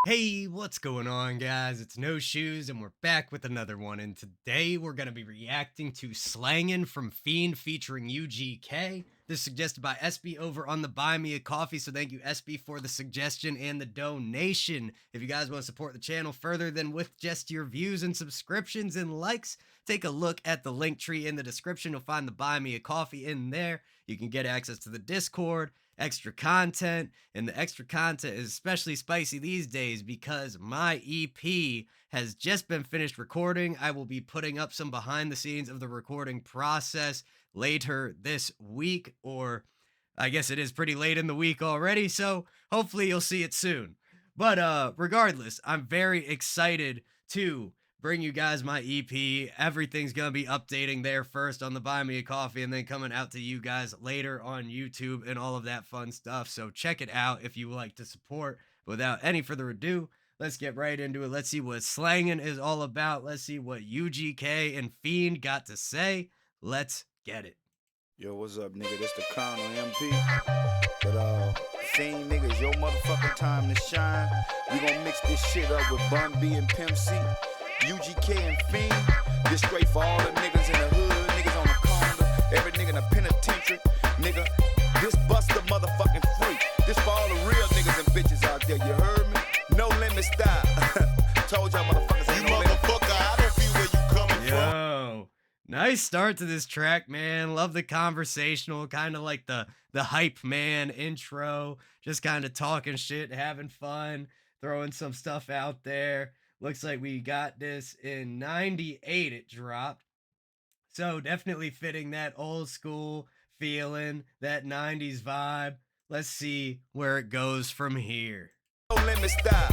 Hey, what's going on, guys? It's No Shoes, and we're back with another one. And today we're going to be reacting to Slangin from Fiend featuring UGK. This is suggested by SB over on the Buy Me a Coffee. So thank you, SB, for the suggestion and the donation. If you guys want to support the channel further than with just your views and subscriptions and likes, take a look at the link tree in the description. You'll find the Buy Me a Coffee in there. You can get access to the Discord, extra content, and the extra content is especially spicy these days because my EP has just been finished recording. I will be putting up some behind the scenes of the recording process later this week, or I guess it is pretty late in the week already, so hopefully you'll see it soon. But regardless, I'm very excited to bring you guys my EP. Everything's gonna be updating there first on the Buy Me a Coffee and then coming out to you guys later on YouTube and all of that fun stuff. So check it out if you would like to support. Without any further ado, let's get right into it. Let's see what Slangin is all about. Let's see what UGK and Fiend got to say. Let's get it. Yo, what's up, nigga? This the Colonel MP. But Fiend, nigga, it's your motherfucking time to shine. We gon' mix this shit up with Bun B and Pimp C. UGK and Fiend, this straight for all the niggas in the hood, niggas on the corner, every nigga in the penitentiary, nigga. This buster motherfucking free. This for all the real niggas and bitches out there, you heard me? No limit style. Told y'all motherfuckers ain't no limit. Motherfucker, I don't feel where you coming Yo, nice start to this track, man. Love the conversational, kind of like the hype man intro, just kind of talking shit, having fun, throwing some stuff out there. Looks like we got this in 98 it dropped. So definitely fitting that old school feeling, that 90s vibe. Let's see where it goes from here. No limit style.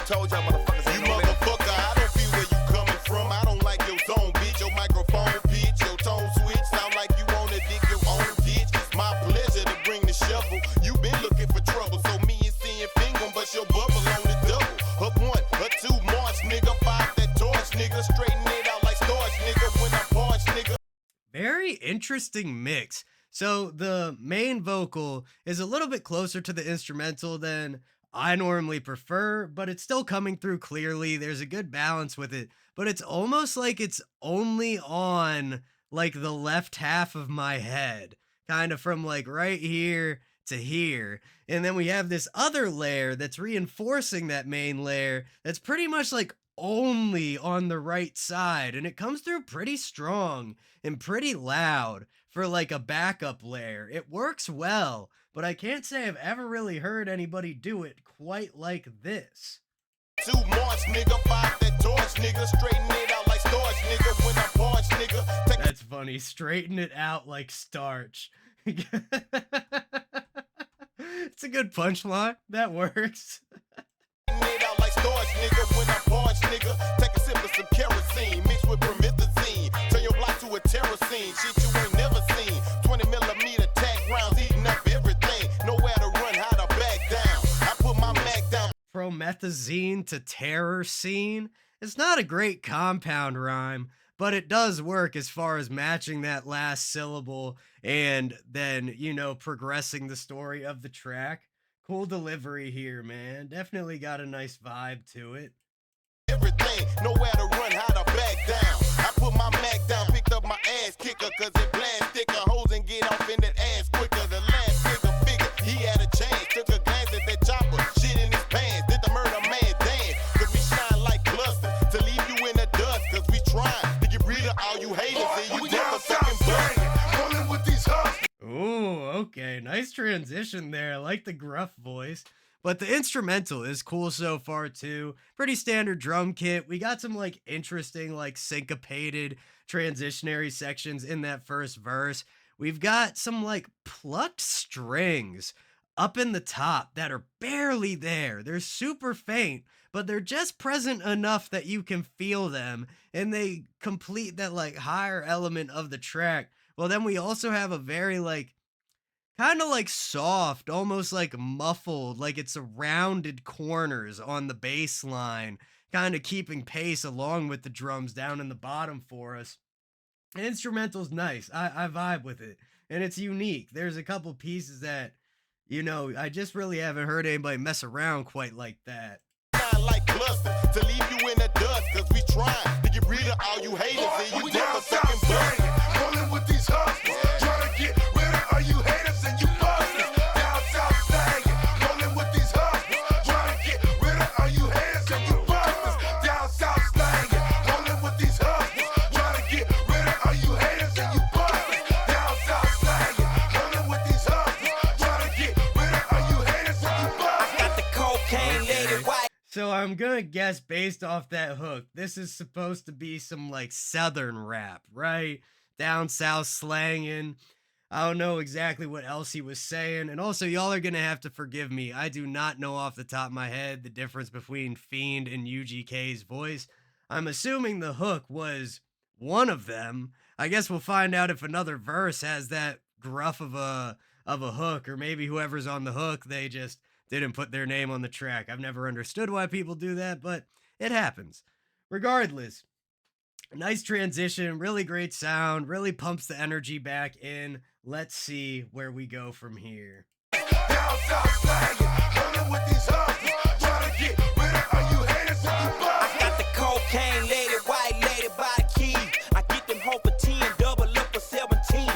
Told y'all motherfuckers ain't no limit. Motherfucker, I don't feel where you coming from. I don't like your zone, bitch. Your microphone pitch, your tone switch. Sound like you wanna dig your own ditch. My pleasure to bring the shovel. You been looking for trouble, so me and seeing finger, but your bubble on the double. Up one, up two, march, nigga. Five that torch, nigga. Straighten it out like starch, nigga. When I punch, nigga. Very interesting mix. So the main vocal is a little bit closer to the instrumental than I normally prefer, but it's still coming through clearly. There's a good balance with it, but it's almost like it's only on like the left half of my head, kind of from like right here to here. And then we have this other layer that's reinforcing that main layer that's pretty much like only on the right side, and it comes through pretty strong and pretty loud for like a backup layer. It works well, but I can't say I've ever really heard anybody do it quite like this. Two march, nigga. Five that torch, nigga. Straighten it out like starch, nigga. When I punch, nigga. That's funny. Straighten it out like starch. It's a good punchline. That works. It out like starch, nigga. When I punch, nigga. Take a sip of some kerosene mixed with promethazine. Turn your block to a terror scene. Shit you ain't never seen. 20 millimeter tack rounds eating up everything. Nowhere to run, how to back down. I put my Mac down. Promethazine to terror scene. It's not a great compound rhyme, but it does work as far as matching that last syllable and then, progressing the story of the track. Cool delivery here, man. Definitely got a nice vibe to it. Everything, nowhere to run, how to back down. I put my Mac down, picked up my ass kicker, cause it blast thicker. Hoes and get off in that ass quicker. The last nigga figure, he had a chance. Took a glance at that chopper, shit in his pants. Did the murder man dance? Cause we shine like cluster. To leave you in the dust, cause we trying to get rid of all you haters. And you never second bust. Rolling with these hustlers. Ooh, okay. Nice transition there. I like the gruff voice. But the instrumental is cool so far too. Pretty standard drum kit. We got some like interesting, like syncopated transitionary sections in that first verse. We've got some like plucked strings up in the top that are barely there. They're super faint, but they're just present enough that you can feel them, and they complete that like higher element of the track. Well, then we also have a very like kind of like soft, almost like muffled, like it's a rounded corners on the bass line, kind of keeping pace along with the drums down in the bottom for us. The instrumental's nice. I vibe with it, and it's unique. There's a couple pieces that, I just really haven't heard anybody mess around quite like that. like clusters to leave you in the dust. Cause we trying to get rid of all you haters and you motherfucking busters. Rolling with these hustlers, trying to get rid of all you haters and you busters. Down south slanging, rolling with these hustlers, trying to get rid of all you haters and you busters. Down south slanging, rolling with these hustlers, trying to get rid of all you haters and you busters. Down south slanging, rolling with these hustlers, trying to get rid of all you haters and you busters. Got the cocaine lady white. So I'm gonna guess based off that hook, this is supposed to be some like southern rap, right? Down south slanging. I don't know exactly what else he was saying. And also, y'all are gonna have to forgive me. I do not know off the top of my head the difference between Fiend and UGK's voice. I'm assuming the hook was one of them. I guess we'll find out if another verse has that gruff of a hook, or maybe whoever's on the hook, they just didn't put their name on the track. I've never understood why people do that, but it happens. Regardless, nice transition, really great sound, really pumps the energy back in. Let's see where we go from here. Down south slanging, rolling with these hustlers, trying to get rid of all you haters and you busters. I got the cocaine lady white lady by the key. I get them home for 10, double up for 17.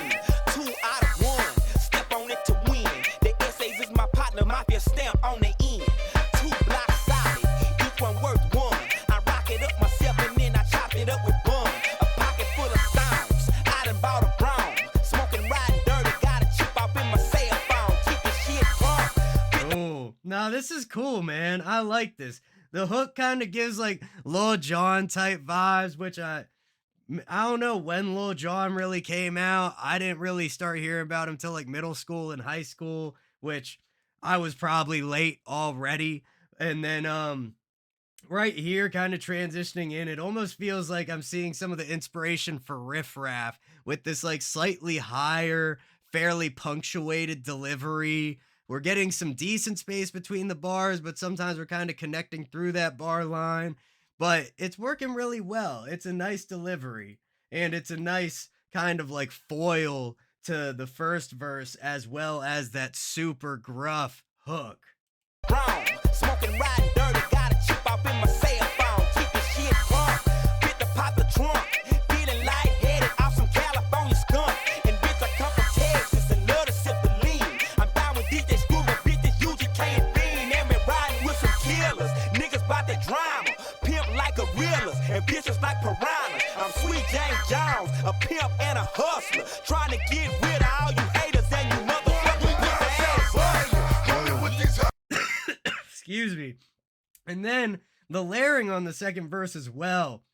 2 out of 1, step on it to win. The essays is my partner, mafia stamp on the end. 2 blocks solid, each one worth 1. I rock it up myself and then I chop it up with bun. A pocket full of stones, I done bought a brown. Smoking, riding dirty, got a chip off in my cell phone. Keeping shit crunk. Oh, now this is cool, man. I like this. The hook kind of gives like Lil Jon type vibes, which I don't know when Lil Jon really came out. I didn't really start hearing about him till like middle school and high school, which I was probably late already. And then right here, kind of transitioning in, it almost feels like I'm seeing some of the inspiration for Riff Raff with this like slightly higher, fairly punctuated delivery. We're getting some decent space between the bars, but sometimes we're kind of connecting through that bar line. But it's working really well. It's a nice delivery, and it's a nice kind of like foil to the first verse, as well as that super gruff hook. Brown, smoking, riding dirty, got a chip off in my cell phone. Keeping shit crunk, fit to pop the trunk. Feeling lightheaded off some California skunk. And bitch, I come from Texas and love to sip the lean. I'm down with DJ Screw, my bitches, UGK and Fiend. And me riding with some killers. Niggas bout that drama, pimp like gorillas, and bitches like piranhas. I'm Sweet James Jones, a pimp and a hustler, trying to get rid of all you haters and you motherfuckers pussy ass. Rolling with these Excuse me. And then the layering on the second verse as well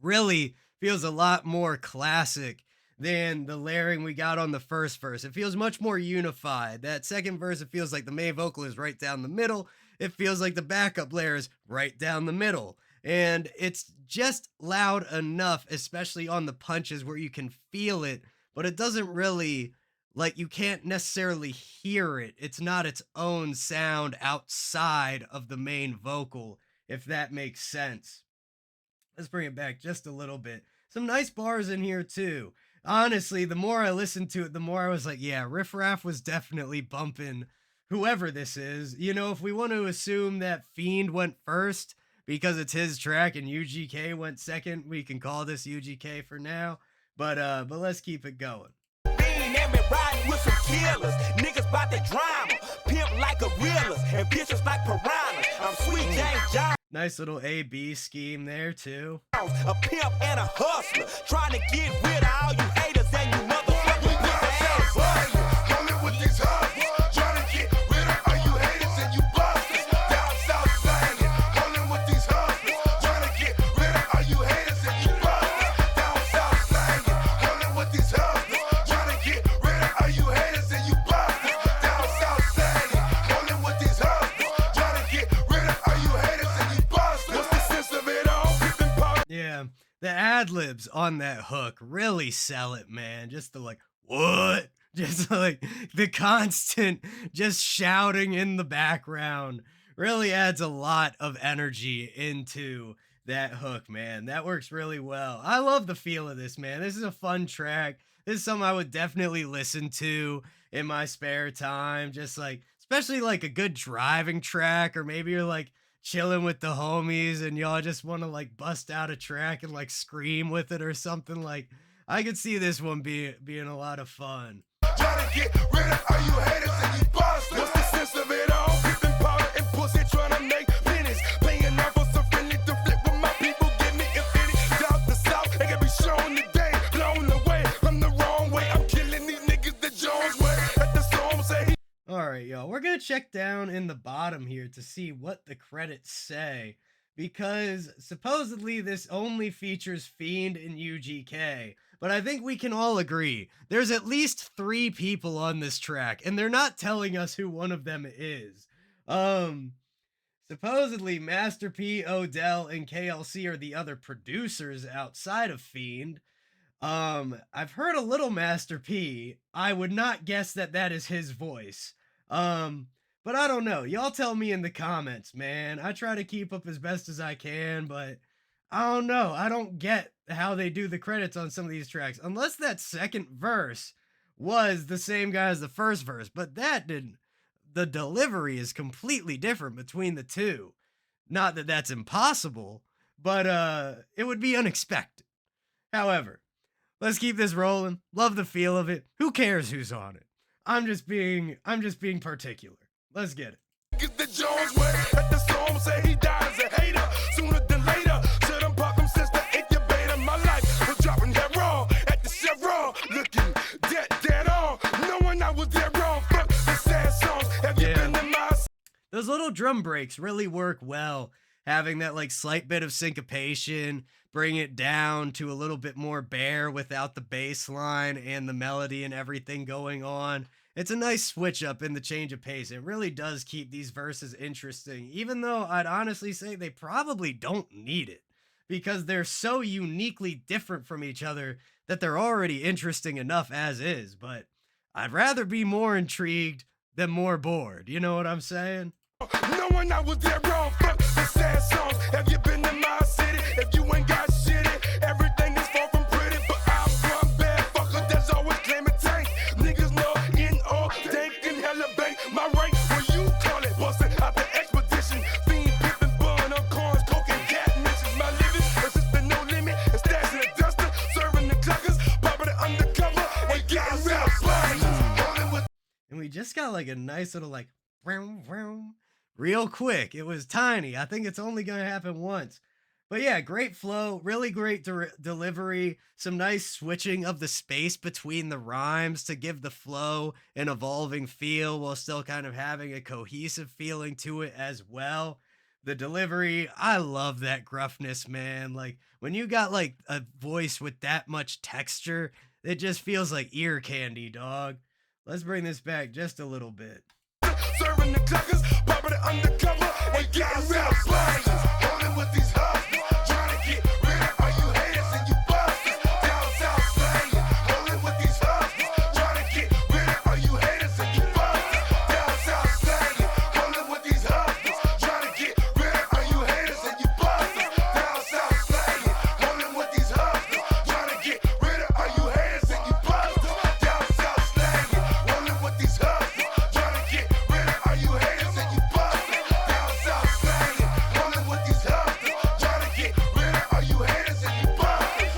really feels a lot more classic than the layering we got on the first verse. It feels much more unified. That second verse, it feels like the main vocal is right down the middle. It feels like the backup layer is right down the middle. And it's just loud enough, especially on the punches where you can feel it, but it doesn't really, like, you can't necessarily hear it. It's not its own sound outside of the main vocal, if that makes sense. Let's bring it back just a little bit. Some nice bars in here too. Honestly, the more I listened to it, the more I was like, yeah, Riff Raff was definitely bumping whoever this is. You know, if we want to assume that Fiend went first because it's his track and UGK went second, we can call this UGK for now. But let's keep it going. Fiend and me riding with some killers. Niggas bout that drama, pimp like gorillas, and bitches like piranhas. I'm Sweet James Jones. Nice little A-B scheme there too. A pimp and a hustler, trying to get rid of all you haters and you motherfuckers pussy ass. rolling with these hustlers, trying to get rid of all you haters and you busters. Down south slanging, rolling with these hustlers, trying to get rid of all you haters and you busters. Down south slanging, rolling with these hustlers, trying to get rid of all you haters and you busters. Down south slanging, rolling with these hustlers, trying to get rid of all you haters and you busters. What's the sense of it all? Yeah, the ad-libs on that hook really sell it, man. Just the like, what? Just like the constant just shouting in the background really adds a lot of energy into that hook, man. That works really well. I love the feel of this, man. This is a fun track. This is something I would definitely listen to in my spare time. Just like, especially like a good driving track, or maybe you're like chilling with the homies and y'all just want to like bust out a track and like scream with it or something. Like I could see this one being a lot of fun. Trying to get rid of all you haters and you bastards. What's the sense of it all? Pippin' powder and pussy trying to make pennies. Paying off for some friendly to flip with my people. Give me infinity. Down the south, they can be shown today. Blown away from the wrong way. I'm killing these niggas the Jones way. At the storm say he. All right, y'all. We're going to check down in the bottom here to see what the credits say, because supposedly this only features Fiend and UGK. But I think we can all agree there's at least 3 people on this track, and they're not telling us who one of them is. Supposedly Master P, Odell, and KLC are the other producers outside of Fiend. I've heard a little Master P. I would not guess that that is his voice. But I don't know. Y'all tell me in the comments, man. I try to keep up as best as I can, but I don't know. I don't get how they do the credits on some of these tracks, unless that second verse was the same guy as the first verse, but that didn't. The delivery is completely different between the two. Not that that's impossible, but it would be unexpected. However, let's keep this rolling. Love the feel of it. Who cares who's on it? I'm just being particular. Let's get it. Niggas the Jones way. At the storm say he died as a hater. Sooner than later. Should him pop him since the incubator. My life was dropping that raw at the Chevron. Looking dead on. Knowing I was dead wrong. Fuck the sad songs. Have you been in my. Those little drum breaks really work well. Having that like slight bit of syncopation, bring it down to a little bit more bare without the bass line and the melody and everything going on. It's a nice switch up in the change of pace. It really does keep these verses interesting, even though I'd honestly say they probably don't need it, because they're so uniquely different from each other that they're already interesting enough as is. But I'd rather be more intrigued than more bored. You know what I'm saying? Knowing I was dead wrong. Fuck the sad songs. Have you been in my city? If you ain't got shit in, everything is far from pretty. But I'm one bad fucker that's always claiming tank. Niggas know in all tank and hella bank. My rank, what you call it? Bustin' out the expedition. Fiend, pippin', bun on corns, coke and cat missions. My living, it's just been no limit. And stashing a duster, serving the cluckers, popping it undercover, and getting rid of slugs. And we just got like a nice little like vroom, vroom, real quick. It was tiny. I think it's only going to happen once. But yeah, great flow, really great delivery, some nice switching of the space between the rhymes to give the flow an evolving feel while still kind of having a cohesive feeling to it as well. The delivery, I love that gruffness, man. Like when you got like a voice with that much texture, it just feels like ear candy, dog. Let's bring this back just a little bit. Serving the cluckers, popping it undercover, and getting rid of slugs. Rolling with these hustlers, trying to get rid of all you haters and you bastards. Down south slanging, rolling with these hustlers, trying to get rid of all you haters and you bastards. Down south slanging, rolling with these hustlers, trying to get rid of all you haters and you bastards. Down south slanging, rolling with these hustlers, trying to get rid of all you haters and you bastards. Down south slanging, rolling with these hustlers, trying to get rid of all you haters and you bastards. Down south slanging, rolling with these hustlers, trying to get rid of all you haters and you bastards.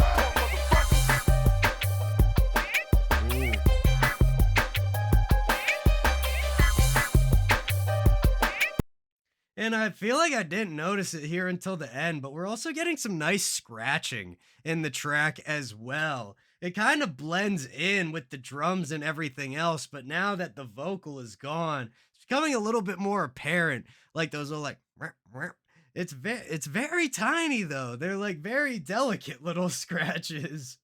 And I feel like I didn't notice it here until the end, but we're also getting some nice scratching in the track as well. It kind of blends in with the drums and everything else, but now that the vocal is gone, it's becoming a little bit more apparent. Like those little like, "Rap, rap." It's very tiny though. They're like very delicate little scratches.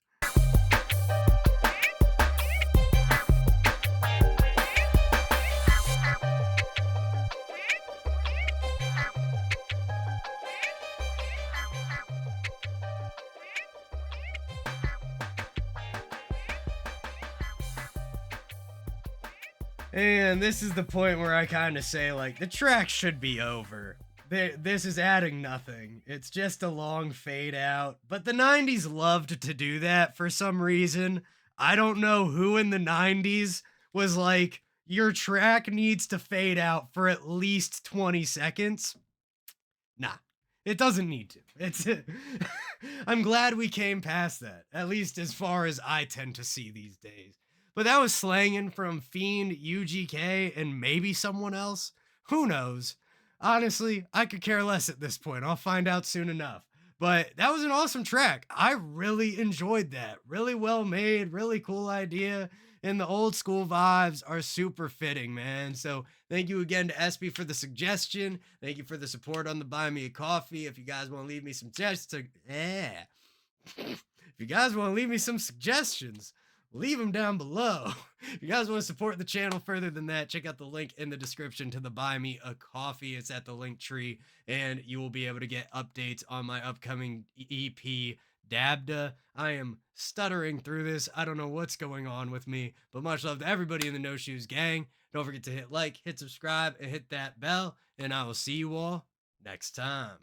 And this is the point where I kind of say, like, the track should be over. This is adding nothing. It's just a long fade out. But the 90s loved to do that for some reason. I don't know who in the 90s was like, your track needs to fade out for at least 20 seconds. Nah, it doesn't need to. It's I'm glad we came past that, at least as far as I tend to see these days. But that was Slangin' from Fiend, UGK, and maybe someone else. Who knows? Honestly, I could care less at this point. I'll find out soon enough. But that was an awesome track. I really enjoyed that. Really well made, really cool idea. And the old school vibes are super fitting, man. So thank you again to SB for the suggestion. Thank you for the support on the Buy Me a Coffee. If you guys want to leave me some suggestions, if you guys want to leave me some suggestions, leave them down below. If you guys want to support the channel further than that, check out the link in the description to the Buy Me a Coffee. It's at the link tree, and you will be able to get updates on my upcoming EP, Dabda. I am stuttering through this. I don't know what's going on with me, but much love to everybody in the No Shoes gang. Don't forget to hit like, hit subscribe, and hit that bell, and I will see you all next time.